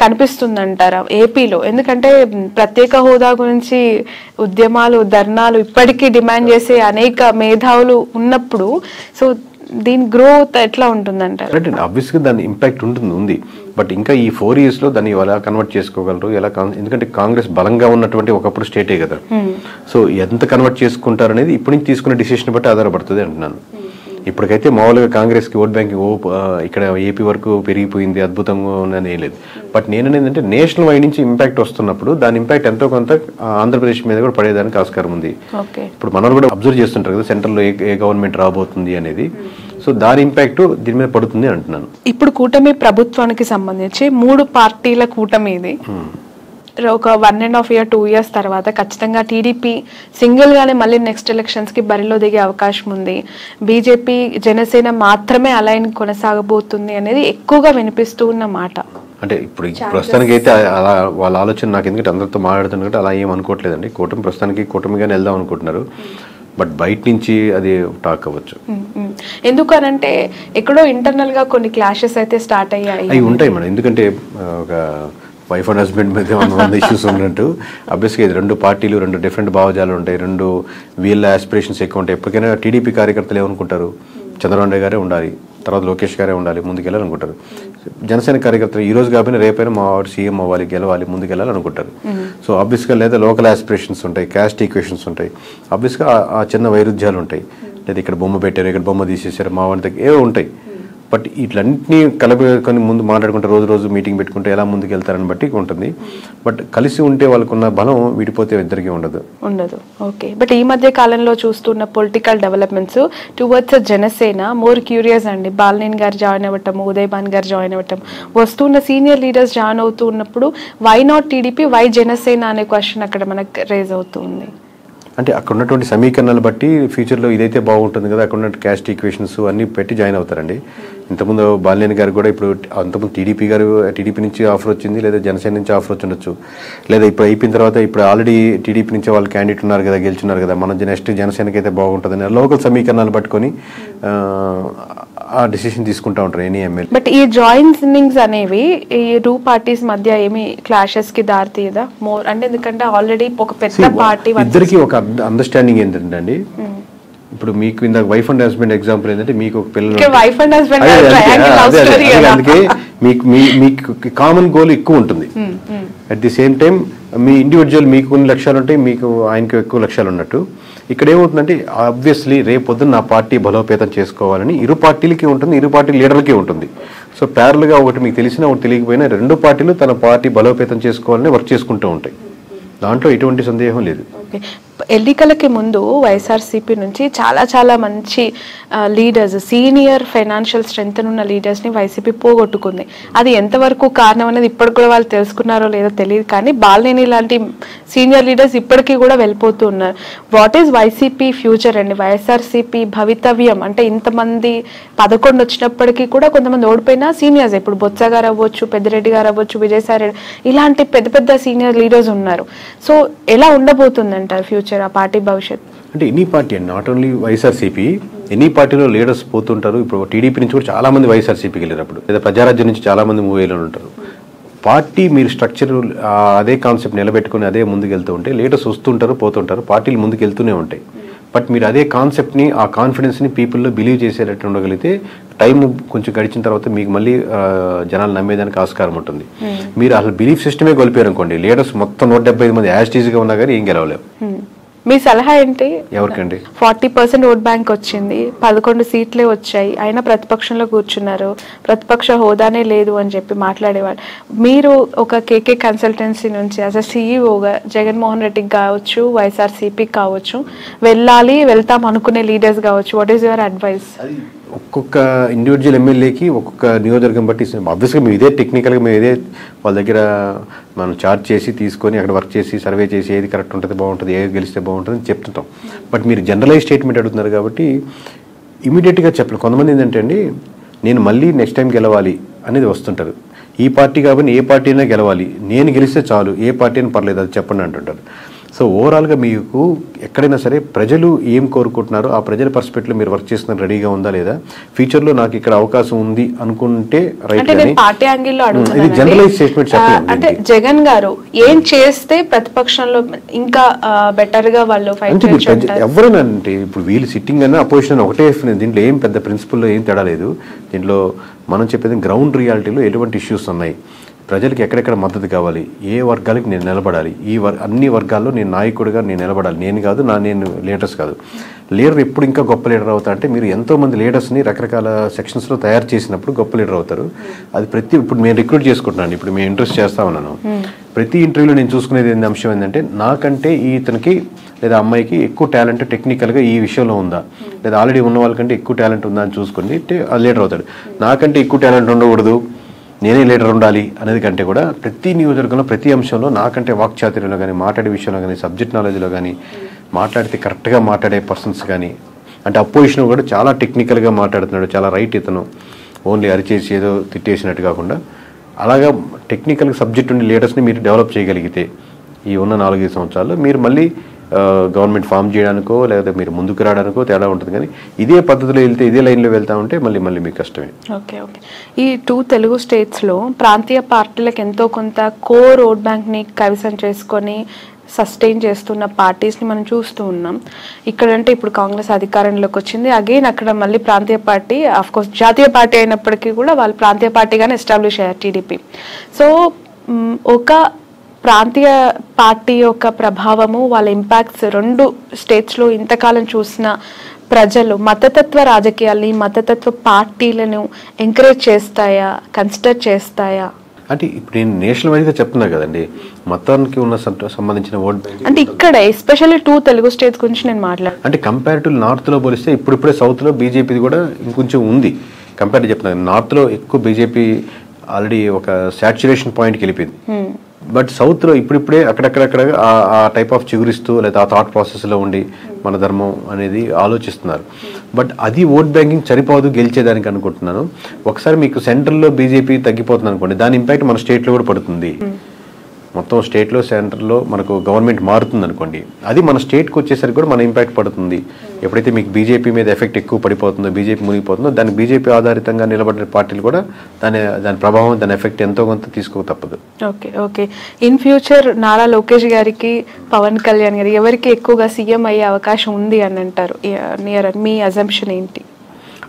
కనిపిస్తుందంటారా ఏపీలో? ఎందుకంటే ప్రత్యేక హోదా గురించి ఉద్యమాలు, ధర్నాలు ఇప్పటికీ డిమాండ్ చేసే అనేక మేధావులు ఉన్నప్పుడు సో దీని గ్రోత్ ఎట్లా ఉంటుందంటారు? ఆబ్వియస్గా దాని ఇంపాక్ట్ ఉంది. బట్ ఇంకా ఈ 4 years లో దాన్ని ఎలా కన్వర్ట్ చేసుకోగలరు, ఎలా ఎందుకంటే కాంగ్రెస్ బలంగా ఉన్నటువంటి ఒకప్పుడు స్టేటే కదా. సో ఎంత కన్వర్ట్ చేసుకుంటారు అనేది ఇప్పటి నుంచి తీసుకునే డిసిషన్ బట్టి ఆధారపడుతుంది అంటున్నాను. ఇప్పటికైతే మామూలుగా కాంగ్రెస్కి ఓట్ బ్యాంకింగ్ ఇక్కడ ఏపీ వరకు పెరిగిపోయింది, అద్భుతంగా ఉందని ఏం లేదు. బట్ నేను ఏంటంటే నేషనల్ వైడ్ నుంచి ఇంపాక్ట్ వస్తున్నప్పుడు దాని ఇంపాక్ట్ ఎంతో కొంత ఆంధ్రప్రదేశ్ మీద కూడా పడేదానికి ఆస్కారం ఉంది. ఇప్పుడు మనం కూడా అబ్జర్వ్ చేస్తుంటారు కదా సెంట్రల్లో ఏ గవర్నమెంట్ రాబోతుంది అనేది. సో దాని ఇంపాక్ట్ దీని మీద పడుతుంది అంటున్నాను. ఇప్పుడు కూటమి ప్రభుత్వానికి సంబంధించి 3 పార్టీల కూటమి ఇది. ఒక 1.5 year 2 years తర్వాత ఖచ్చితంగా టీడీపీ సింగిల్ గానే మళ్ళీ నెక్స్ట్ ఎలక్షన్స్ కి బరిలో దిగే అవకాశం ఉంది. బీజేపీ జనసేన మాత్రమే అలైన్ కొనసాగబోతుంది అనేది ఎక్కువగా వినిపిస్తూ ఉన్న మాట. అంటే ఇప్పుడు ప్రస్తుతానికి అయితే అలా వాళ్ళ ఆలోచన నాకు ఎందుకంటే అందరితో మాట్లాడుతున్నట్టు అలా ఏం అనుకోవట్లేదండి. కూటమి ప్రస్తుతానికి కూటమిగానే వెళ్దాం అనుకుంటున్నారు. బట్ బయట నుంచి అది టాక్ అవ్వచ్చు. ఎందుకనంటే ఎక్కడో ఇంటర్నల్ గా కొన్ని క్లాషెస్ అయితే స్టార్ట్ అయ్యాయి. అవి ఉంటాయి మేడం. ఎందుకంటే ఒక వైఫ్ అండ్ హస్బెండ్ మీద 100 ఇష్యూస్ ఉన్నట్టు అబ్వియస్గా ఇది 2 పార్టీలు, 2 డిఫరెంట్ భావజాలు ఉంటాయి, 2 వీళ్ళ ఆస్పిరేషన్స్ ఎక్కువ ఉంటాయి. ఎప్పటికైనా టీడీపీ కార్యకర్తలు ఏమనుకుంటారు, చంద్రబాబు నాయుడు గారే ఉండాలి, తర్వాత లోకేష్ గారే ఉండాలి, ముందుకెళ్ళాలనుకుంటారు. జనసేన కార్యకర్తలు ఈ రోజు కాకపోయినా రేపైనా మా వాడు సీఎం అవ్వాలి, గెలవాలి, ముందుకెళ్ళాలనుకుంటారు. సో ఆబ్వియస్గా లేదా లోకల్ ఆస్పిరేషన్స్ ఉంటాయి, క్యాస్ట్ ఈక్వేషన్స్ ఉంటాయి, ఆబ్వియస్గా ఆ చిన్న వైరుధ్యాలు ఉంటాయి. లేదా ఇక్కడ బొమ్మ పెట్టారు, ఇక్కడ బొమ్మ తీసేసారు, మా వాడి దగ్గర ఏవో ఉంటాయి. బట్ ఇట్లన్నింటినీ కలుపుకొని ముందు మాట్లాడుకుంటే రోజు మీటింగ్ పెట్టుకుంటే ఎలా ముందుకు వెళ్తారని బట్టి ఉంటుంది. బట్ కలిసి ఉంటే వాళ్ళకున్న బలం విడిపోతే ఇద్దరికీ ఉండదు. ఓకే. బట్ ఈ మధ్య కాలంలో చూస్తున్న political developments towards Janasena more curious అండి. బాలినేని గారు జాయిన్ అవ్వటం, ఉదయ్ భాన్ గారు జాయిన్ అవ్వటం, వస్తున్న సీనియర్ లీడర్స్ జాయిన్ అవుతూ ఉన్నప్పుడు why not TDP, why Janasena అనే క్వశ్చన్ అక్కడ మనకు రేజ్ అవుతుంది. అంటే అక్కడ ఉన్నటువంటి సమీకరణాలు బట్టి ఫ్యూచర్లో ఇదైతే బాగుంటుంది కదా, అక్కడ ఉన్న క్యాస్ట్ ఈక్వేషన్స్ అన్నీ పెట్టి జాయిన్ అవుతారండి. ఇంతకుముందు బాలినేని గారు కూడా ఇప్పుడు అంతకుముందు టీడీపీ నుంచి ఆఫర్ వచ్చింది, లేదా జనసేన నుంచి ఆఫర్ వచ్చి ఉండొచ్చు, లేదా ఇప్పుడు అయిపోయిన తర్వాత ఇప్పుడు ఆల్రెడీ టీడీపీ నుంచి వాళ్ళు క్యాండిడేట్ ఉన్నారు కదా, గెలుచున్నారు కదా, మన నెక్స్ట్ జనసేనకి అయితే బాగుంటుందని లోకల్ సమీకరణాలు పట్టుకొని ఆ డిసిషన్ తీసుకుంటా ఉంటారు ఎనీ ఎమ్మెల్యే. బట్ ఈ జాయినింగ్స్ అనేవి ఈ 2 parties మధ్య ఏమి క్లాషెస్ కి దారి తీయదా మోర్? అంటే ఎందుకంటే ఆల్రెడీ ఒక పెద్ద పార్టీ ఇద్దరికి ఒక అండర్స్టాండింగ్ ఏంటంటే అండి, ఇప్పుడు మీకు ఇందాక వైఫ్ అండ్ హస్బెండ్ ఎగ్జాంపుల్ ఏంటంటే మీకు ఒక పిల్లలు, అందుకే మీకు కామన్ గోల్ ఎక్కువ ఉంటుంది. At the same time me individual మీకు కొన్ని లక్ష్యాలు ఉంటాయి, మీకు ఆయనకు ఎక్కువ లక్ష్యాలు ఉన్నట్టు. ఇక్కడ ఏమవుతుందంటే ఆబ్వియస్లీ రేపొద్దున నా పార్టీ బలోపేతం చేసుకోవాలని ఇరు పార్టీలకి ఉంటుంది, ఇరు పార్టీ లీడర్లకి ఉంటుంది. సో ప్యారల్గా ఒకటి మీకు తెలిసినా ఒకటి తెలియకపోయినా 2 పార్టీలు తన పార్టీ బలోపేతం చేసుకోవాలని వర్క్ చేసుకుంటూ ఉంటాయి. దాంట్లో ఎటువంటి సందేహం లేదు. ఎన్నికలకి ముందు వైఎస్ఆర్సీపీ నుంచి చాలా మంచి లీడర్స్, సీనియర్ ఫైనాన్షియల్ స్ట్రెంగ్త్ ఉన్న లీడర్స్ ని వైసీపీ పోగొట్టుకుంది. అది ఎంతవరకు కారణం అనేది ఇప్పటికి కూడా వాళ్ళు తెలుసుకున్నారో లేదో తెలియదు, కానీ బాలినేని లాంటి సీనియర్ లీడర్స్ ఇప్పటికీ కూడా వెళ్ళిపోతూ ఉన్నారు. వాట్ ఈస్ వైసీపీ ఫ్యూచర్ అండి, వైఎస్ఆర్సీపీ భవితవ్యం? అంటే ఇంతమంది 11 వచ్చినప్పటికీ కూడా కొంతమంది ఓడిపోయినా సీనియర్స్, ఇప్పుడు బొత్స గారు అవ్వచ్చు, పెద్దిరెడ్డి గారు అవ్వచ్చు, విజయసాయి రెడ్డి, ఇలాంటి పెద్ద సీనియర్ లీడర్స్ ఉన్నారు. సో ఎలా ఉండబోతుందంటారు ఫ్యూచర్, ఆ పార్టీ భవిష్యత్? అంటే ఎనీ పార్టీ అండి, నాట్ ఓన్లీ వైఎస్ఆర్సీపీ, ఎనీ పార్టీలో లీడర్స్ పోతుంటారు. ఇప్పుడు టీడీపీ నుంచి కూడా చాలా మంది వైఎస్ఆర్సీపీకి వెళ్ళినప్పుడు, లేదా ప్రజారాజ్యం నుంచి చాలా మంది మూవ్ అయ్యేలో ఉంటారు. పార్టీ మీరు స్ట్రక్చర్ అదే కాన్సెప్ట్ నిలబెట్టుకుని అదే ముందుకు వెళ్తూ ఉంటే లీడర్స్ వస్తుంటారు, పోతుంటారు, పార్టీలు ముందుకు వెళ్తూనే ఉంటాయి. బట్ మీరు అదే కాన్సెప్ట్ని, ఆ కాన్ఫిడెన్స్ని పీపుల్లో బిలీవ్ చేసేటట్టు ఉండగలిగితే టైం కొంచెం గడిచిన తర్వాత మీకు మళ్ళీ జనాలు నమ్మేదానికి ఆస్కారం ఉంటుంది. మీరు అసలు బిలీఫ్ సిస్టమే కోల్పోయారు అనుకోండి, లీడర్స్ మొత్తం 175 మంది యాస్టీజ్గా ఉన్నా కానీ ఏం గెలవలేవు. మీ సలహా ఏంటి? ఎవరికండి? 40% ఓట్ బ్యాంక్ వచ్చింది, 11 సీట్లే వచ్చాయి, అయినా ప్రతిపక్షంలో కూర్చున్నారు, ప్రతిపక్ష హోదానే లేదు అని చెప్పి మాట్లాడేవాళ్ళు. మీరు ఒక కేకే కన్సల్టెన్సీ నుంచి యాజ్ అ సీఈఓగా జగన్మోహన్ రెడ్డికి కావచ్చు, వైఎస్ఆర్సీపీకి కావచ్చు, వెళ్తాం అనుకునే లీడర్స్ కావచ్చు, వాట్ ఈస్ యువర్ అడ్వైస్? ఒక్కొక్క ఇండివిజువల్ ఎమ్మెల్యేకి ఒక్కొక్క నియోజకవర్గం బట్టి ఆబ్వియస్గా మేము ఇదే టెక్నికల్గా మేము ఇదే వాళ్ళ దగ్గర మనం చార్జ్ చేసి తీసుకొని అక్కడ వర్క్ చేసి సర్వే చేసి ఏది కరెక్ట్ ఉంటుంది, బాగుంటుంది, ఏది గెలిస్తే బాగుంటుంది అని చెప్తుంటాం. బట్ మీరు జనరలైజ్ స్టేట్మెంట్ అడుగుతున్నారు కాబట్టి ఇమీడియట్గా చెప్పలేదు. కొంతమంది ఏంటంటే అండి, నేను మళ్ళీ నెక్స్ట్ టైం గెలవాలి అనేది వస్తుంటారు. ఈ పార్టీ కాబట్టి ఏ పార్టీ అయినా గెలవాలి, నేను గెలిస్తే చాలు, ఏ పార్టీ అయినా పర్లేదు, అది చెప్పండి అంటుంటారు. సో ఓవరాల్గా మీకు ఎక్కడైనా సరే ప్రజలు ఏం కోరుకుంటున్నారో ఆ ప్రజల పర్స్పెక్టివ్లో మీరు వర్క్ చేస్తున్న రెడీగా ఉందా లేదా, ఫ్యూచర్లో నాకు ఇక్కడ అవకాశం ఉంది అనుకుంటే రైట్. పార్టీ యాంగిల్లో ఇది జనరలైజ్ స్టేట్మెంట్ చెప్పలేదు. అంటే జగన్ గారు ఏం చేస్తే ప్రతిపక్షంలో ఇంకా బెటర్ గా వాళ్ళు ఫైట్ చేయొచ్చు ఎవరైనా అంటే ఇప్పుడు వీళ్ళు సిట్టింగ్ అన్న అపోజిషన్ అని ఒకటే, దీంట్లో ఏం పెద్ద ప్రిన్సిపల్లో ఏం తేడా లేదు. దీంట్లో మనం చెప్పేది గ్రౌండ్ రియాలిటీలో ఎటువంటి ఇష్యూస్ ఉన్నాయి, ప్రజలకు ఎక్కడెక్కడ మద్దతు కావాలి, ఏ వర్గాలకి నేను నిలబడాలి, అన్ని వర్గాల్లో నేను నాయకుడిగా నేను నిలబడాలి. నేను కాదు, నేను లీడర్స్ కాదు. లీడర్ ఎప్పుడు ఇంకా గొప్ప లీడర్ అవుతా అంటే మీరు ఎంతోమంది లీడర్స్ని రకరకాల సెక్షన్స్లో తయారు చేసినప్పుడు గొప్ప లీడర్ అవుతారు. అది ఇప్పుడు నేను రిక్రూట్ చేసుకుంటున్నాను, ఇప్పుడు మేము ఇంట్రెస్ట్ చేస్తా ఉన్నాను. ప్రతి ఇంటర్వ్యూలో నేను చూసుకునేది అంశం ఏంటంటే నాకంటే ఇతనికి లేదా అమ్మాయికి ఎక్కువ టాలెంట్ టెక్నికల్గా ఈ విషయంలో ఉందా, లేదా ఆల్రెడీ ఉన్న వాళ్ళకంటే ఎక్కువ టాలెంట్ ఉందా అని చూసుకుని లీడర్ అవుతాడు. నాకంటే ఎక్కువ టాలెంట్ ఉండకూడదు, నేనే లీడర్ ఉండాలి అనేది కంటే కూడా ప్రతి నియోజకవర్గంలో ప్రతి అంశంలో నాకంటే వాక్చాతుర్యంలో కానీ, మాట్లాడే విషయంలో కానీ, సబ్జెక్ట్ నాలెడ్జ్లో కానీ, మాట్లాడితే కరెక్ట్గా మాట్లాడే పర్సన్స్ కానీ, అంటే అపోజిషన్ కూడా చాలా టెక్నికల్గా మాట్లాడుతున్నాడు, చాలా రైట్ ఇతను, ఓన్లీ అరిచేసి ఏదో తిట్టేసినట్టు కాకుండా అలాగా టెక్నికల్ సబ్జెక్ట్ ఉండే లీడర్స్ని మీరు డెవలప్ చేయగలిగితే ఈ ఉన్న 4-5 సంవత్సరాల్లో మీరు మళ్ళీ గవర్నమెంట్ ఫామ్ చేయడానికో లేదా మీరు ముందుకు రావడానికో తేడా ఉంటుంది. కానీ ఇదే పద్ధతిలో వెళ్తే, ఇదే లైన్లో వెళ్తా ఉంటే మళ్ళీ మీకు కష్టమే. ఓకే. ఈ 2 తెలుగు స్టేట్స్లో ప్రాంతీయ పార్టీలకు ఎంతో కొంత రోడ్ బ్యాంక్ని కైవసం చేసుకొని సస్టైన్ చేస్తున్న పార్టీస్ని మనం చూస్తూ ఉన్నాం. ఇక్కడంటే ఇప్పుడు కాంగ్రెస్ అధికారంలోకి వచ్చింది, అగైన్ అక్కడ మళ్ళీ ప్రాంతీయ పార్టీ, ఆఫ్కోర్స్ జాతీయ పార్టీ అయినప్పటికీ కూడా వాళ్ళు ప్రాంతీయ పార్టీగానే ఎస్టాబ్లిష్ అయ్యారు టీడీపీ. సో ఒక ప్రాంతీయ పార్టీ యొక్క ప్రభావము, వాళ్ళ ఇంపాక్ట్స్ 2 స్టేట్స్లో ఇంతకాలం చూసిన ప్రజలు మతతత్వ రాజకీయాల్ని, మతతత్వ పార్టీలను ఎంకరేజ్ చేస్తాయా, కన్సిడర్ చేస్తాయా? అంటే ఇప్పుడు నేను నేషనల్ వైజ్గా చెప్తున్నా కదండి, మతానికి ఉన్న సంబంధించిన ఓట్ బ్యాంక్ అంటే ఇక్కడ ఎస్పెషల్లీ 2 తెలుగు స్టేట్స్ గురించి నేను మాట్లాడాను. అంటే కంపారిటివ్ నార్త్లో పోలిస్తే ఇప్పుడిప్పుడే సౌత్లో బీజేపీది కూడా ఇంకొంచెం ఉంది. కంపారిటివ్ చెప్తున్నాను, నార్త్లో ఎక్కువ బీజేపీ ఆల్రెడీ ఒక సాచ్యురేషన్ పాయింట్కి వెళ్ళిపోయింది. బట్ సౌత్లో ఇప్పుడిప్పుడే అక్కడక్కడక్కడ ఆ టైప్ ఆఫ్ చిగురిస్తూ లేదా ఆ థాట్ ప్రాసెస్లో ఉండి మన ధర్మం అనేది ఆలోచిస్తున్నారు. బట్ అది ఓట్ బ్యాంకింగ్ సరిపోదు గెలిచేదానికి అనుకుంటున్నాను. ఒకసారి మీకు సెంట్రల్లో బీజేపీ తగ్గిపోతుంది అనుకోండి, దాని ఇంపాక్ట్ మన స్టేట్లో కూడా పడుతుంది. మొత్తం స్టేట్లో సెంటర్లో మనకు గవర్నమెంట్ మారుతుంది అనుకోండి, అది మన స్టేట్కి వచ్చేసరికి కూడా మన ఇంపాక్ట్ పడుతుంది. ఎప్పుడైతే మీకు బీజేపీ మీద ఎఫెక్ట్ ఎక్కువ పడిపోతుందో, బీజేపీ మునిగిపోతుందో, దానికి బీజేపీ ఆధారితంగా నిలబడిన పార్టీలు కూడా దాని ప్రభావం, దాని ఎఫెక్ట్ ఎంతో కొంత తీసుకో తప్పదు. Okay. In future Nara Lokesh గారికి, పవన్ కళ్యాణ్ గారికి ఎవరికి ఎక్కువగా సీఎం అయ్యే అవకాశం ఉంది అని అంటారు? మీ అజంప్షన్ ఏంటి?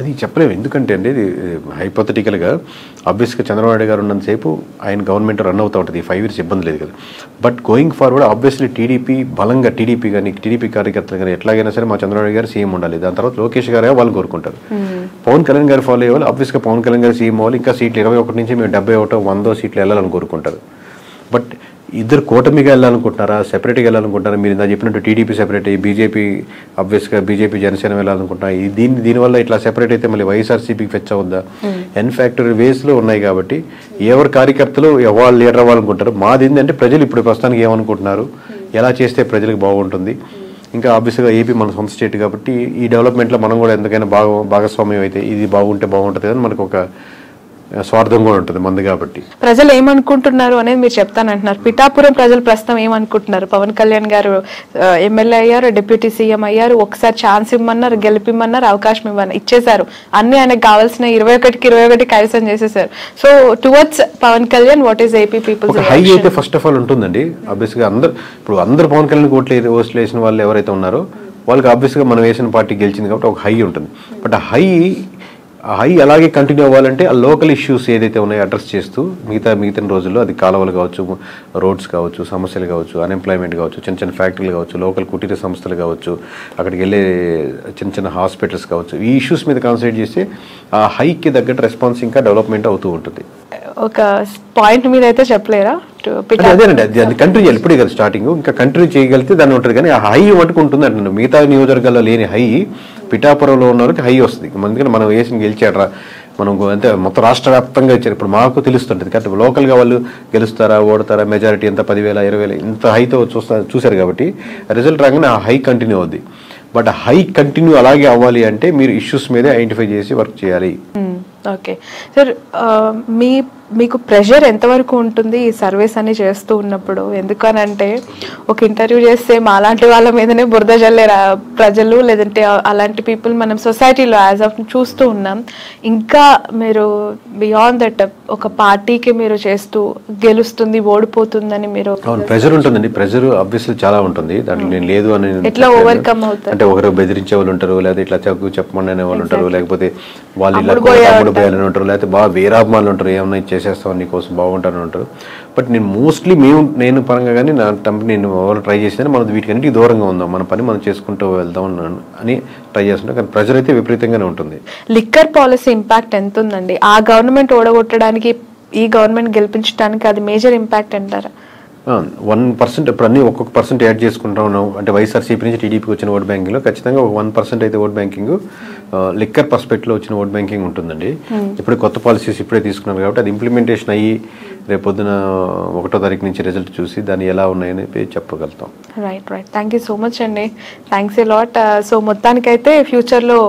అది చెప్పలేము. ఎందుకంటే అండి ఇది హైపోథెటికల్గా ఆబ్వియస్గా చంద్రబాబు నాయుడు గారు ఉన్నంతసేపు ఆయన గవర్నమెంట్ రన్ అవుతూ ఉంటుంది, 5 years ఇబ్బంది లేదు కదా. But going forward obviously TDP కానీ టీడీపీ కార్యకర్తలు కానీ ఎట్లాగైనా సరే మా చంద్రబాబు గారు సీఎం ఉండాలి. దాని తర్వాత లోకేష్ గారే వాళ్ళు కోరుకుంటారు. పవన్ కళ్యాణ్ గారు ఫాలో అయ్యేవాళ్ళు ఆబ్వియస్గా పవన్ కళ్యాణ్ గారు సీఎం అవ్వాలి, ఇంకా సీట్లు 21 నుంచి మేము 71, 100 సీట్లు వెళ్ళాలని కోరుకుంటారు. బట్ ఇద్దరు కూటమిగా వెళ్ళాలనుకుంటున్నారా, సెపరేట్గా వెళ్ళాలనుకుంటున్నారా? మీరు ఇందా చెప్పినట్టు టీడీపీ సెపరేట్ అయ్యి బీజేపీ ఆబ్వియస్గా బీజేపీ జనసేన వెళ్ళాలనుకుంటున్నారు. దీనివల్ల ఇట్లా సెపరేట్ అయితే మళ్ళీ వైఎస్ఆర్సీపీకి ఫెచ్ అవుద్దా? ఎన్ ఫ్యాక్టరీ వేస్లో ఉన్నాయి కాబట్టి ఎవరి కార్యకర్తలు ఎవరు లీడర్ అవ్వాలనుకుంటారు. మాది ఏంటంటే ప్రజలు ఇప్పుడు ప్రస్తుతానికి ఏమనుకుంటున్నారు, ఎలా చేస్తే ప్రజలకు బాగుంటుంది. ఇంకా ఆబ్వియస్గా ఏపీ మన సొంత స్టేట్ కాబట్టి ఈ డెవలప్మెంట్లో మనం కూడా ఎంతకైనా భాగస్వామ్యం అయితే ఇది బాగుంటే బాగుంటుంది కానీ మనకు ఒక స్వార్థం కూడా ఉంటుంది మంది కాబట్టి. ప్రజలు ఏమనుకుంటున్నారు అనేది మీరు చెప్తానంటున్నారు. పిఠాపురం ప్రజలు ప్రస్తుతం ఏమనుకుంటున్నారు? పవన్ కళ్యాణ్ గారు ఎమ్మెల్యే అయ్యారు, డిప్యూటీ సీఎం అయ్యారు, ఒకసారి ఛాన్స్ ఇమ్మన్నారు, గెలిపిమ్మన్నారు, అవకాశం ఇచ్చేశారు, అన్ని ఆయనకు కావాల్సిన 21కి 21 కైవసం చేసేసారు. So towards Pawan Kalyan what is AP peoples high అయితే ఫస్ట్ ఆఫ్ ఆల్ ఉంటుందండి. ఆబ్వియస్గా అందరూ పవన్ కళ్యాణ్ ఓట్లు వేసిన వాళ్ళు ఎవరైతే ఉన్నారో వాళ్ళకి ఆబ్వియస్గా మనం వేసిన పార్టీ గెలిచింది కాబట్టి ఒక హై ఉంటుంది. బట్ ఆ హై అలాగే కంటిన్యూ అవ్వాలంటే ఆ లోకల్ ఇష్యూస్ ఏదైతే ఉన్నాయో అడ్రస్ చేస్తూ మిగతా రోజుల్లో అది కాలువలు కావచ్చు, రోడ్స్ కావచ్చు, సమస్యలు కావచ్చు, అన్ఎంప్లాయ్మెంట్ కావచ్చు, చిన్న ఫ్యాక్టరీలు కావచ్చు, లోకల్ కుటీర సంస్థలు కావచ్చు, అక్కడికి వెళ్ళే చిన్న హాస్పిటల్స్ కావచ్చు, ఈ ఇష్యూస్ మీద కాన్సన్ట్రేట్ చేస్తే ఆ హైకి తగ్గట్టు రెస్పాన్స్ ఇంకా డెవలప్మెంట్ అవుతూ ఉంటుంది. ఒక పాయింట్ మీద అయితే చెప్పలేరా? అదేనండి, అది కంటిన్యూ చేయాలి. ఇప్పుడే కదా స్టార్టింగ్, ఇంకా కంటిన్యూ చేయగలిగితే దాన్ని ఉంటుంది. కానీ ఆ హై మటుకు ఉంటుంది అంటున్నాను. మిగతా నియోజకవర్గాల్లో లేని హై పిఠాపురంలో ఉన్న వరకు హై వస్తుంది. ఎందుకంటే మనం వేసి గెలిచాడరా, మనం అంటే మొత్తం రాష్ట్ర వ్యాప్తంగా ఇచ్చారు. ఇప్పుడు మాకు తెలుస్తుంటుంది కాబట్టి లోకల్గా వాళ్ళు గెలుస్తారా, ఓడతారా, మెజారిటీ ఎంత 10,000, 20,000 ఇంత హైతో చూశారు కాబట్టి రిజల్ట్ రాగానే ఆ హై కంటిన్యూ అవుద్ది. బట్ హై కంటిన్యూ అలాగే అవ్వాలి అంటే మీరు ఇష్యూస్ మీదే ఐడెంటిఫై చేసి వర్క్ చేయాలి. ఓకే సార్, మీ మీకు ప్రెషర్ ఎంతవరకు ఉంటుంది ఈ సర్వీస్ అని చేస్తూ ఉన్నప్పుడు? ఎందుకనంటే ఒక ఇంటర్వ్యూ చేస్తే మాలాంటి వాళ్ళ మీదనే బురద జల్లే ప్రజలు, లేదంటే అలాంటి పీపుల్ మనం సొసైటీలో యాజ్ ఆఫ్ చూస్తూ ఉన్నాం. ఇంకా మీరు బియాండ్ దట్ ఒక పార్టీకి మీరు చేస్తూ గెలుస్తుంది ఓడిపోతుందని మీరు ప్రెషర్ ఉంటుందండి. ప్రెషర్ ఆబ్వియస్లీ చాలా ఉంటుంది, దాంట్లో నేను లేదు అని ఎట్లా ఓవర్కమ్ అవుతారు? అంటే ఒకరు బెదిరించే వాళ్ళు ఉంటారు, లేకపోతే ఇట్లా చదువు చెప్పమని అనే వాళ్ళు ఉంటారు, లేకపోతే వాళ్ళు ఇలా అమ్ముడు పోయాలని ఉంటారు, లేకపోతే బాగా వీరాభిమానులు ఉంటారు, ఏమన్నా చేసేస్తాం నీకోసం బాగుంటారని ఉంటారు. బట్ నేను మోస్ట్లీ నేను పరంగా కానీ నా నేను ఎవరు ట్రై చేసినా మనం వీటికన్నిటికి దూరంగా ఉందాం, మన పని మనం చేసుకుంటూ వెళ్దాం అని ట్రై చేస్తున్నాం. కానీ ప్రెజర్ అయితే విపరీతంగానే ఉంటుంది. లిక్కర్ పాలసీ ఇంపాక్ట్ ఎంత ఉందండి? ఆ గవర్నమెంట్ ఓడగొట్టడానికి ఈ గవర్నమెంట్ గెలిపించడానికి అది మేజర్ ఇంపాక్ట్ అంటారా? 1% ఇప్పుడు అన్ని ఒక్కొక్క పర్సెంట్ యాడ్ చేసుకుంటా ఉన్నాం. అంటే వైఎస్ఆర్సీపీ నుంచి టీడీపీకి వచ్చిన ఓట్ బ్యాంకింగ్లో ఖచ్చితంగా ఒక 1% అయితే ఓట్ బ్యాంకింగ్ లిక్కర్ పర్స్పెక్ట్లో వచ్చిన ఓట్ బ్యాంకింగ్ ఉంటుందండి. ఇప్పుడు కొత్త పాలసీస్ ఇప్పుడే తీసుకున్నారు కాబట్టి అది ఇంప్లిమెంటేషన్ అయ్యి రేపు పొద్దున 1వ తారీఖు నుంచి రిజల్ట్ చూసి దాన్ని ఎలా ఉన్నాయని చెప్పగలుగుతాం. Right. Thank you so much అండి. Thanks a lot. సో మొత్తానికైతే ఫ్యూచర్లో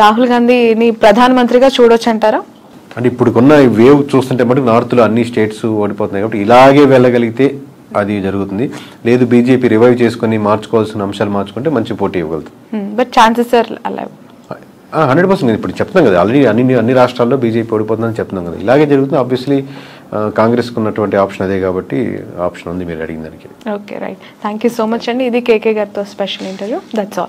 రాహుల్ గాంధీని ప్రధానమంత్రిగా చూడొచ్చు అంటారా? అంటే ఇప్పుడున్న వేవ్ చూస్తుంటే మటుకు నార్త్లో అన్ని స్టేట్స్ ఓడిపోతున్నాయి కాబట్టి ఇలాగే వెళ్ళగలిగితే అది జరుగుతుంది. లేదు బీజేపీ రివైవ్ చేసుకుని మార్చుకోవాల్సిన అంశాలు మార్చుకుంటే మంచి పోటీ ఇవ్వగలుగుతుంది. బట్ ఛాన్సెస్ ఆర్ అలా 100% ఇప్పుడు చెప్తున్నాం కదా, ఆల్రెడీ అన్ని రాష్ట్రాల్లో బీజేపీ ఓడిపోతుందని చెప్తున్నాం కదా, ఇలాగే జరుగుతుంది. ఆబ్వియస్లీ కాంగ్రెస్కి ఉన్నటువంటి ఆప్షన్ అదే కాబట్టి ఆప్షన్ ఉంది మీరు అడిగిన దానికి. Okay, right. Thank you so much అండి. ఇది కేకే గారితో స్పెషల్ ఇంటర్వ్యూ. That's all.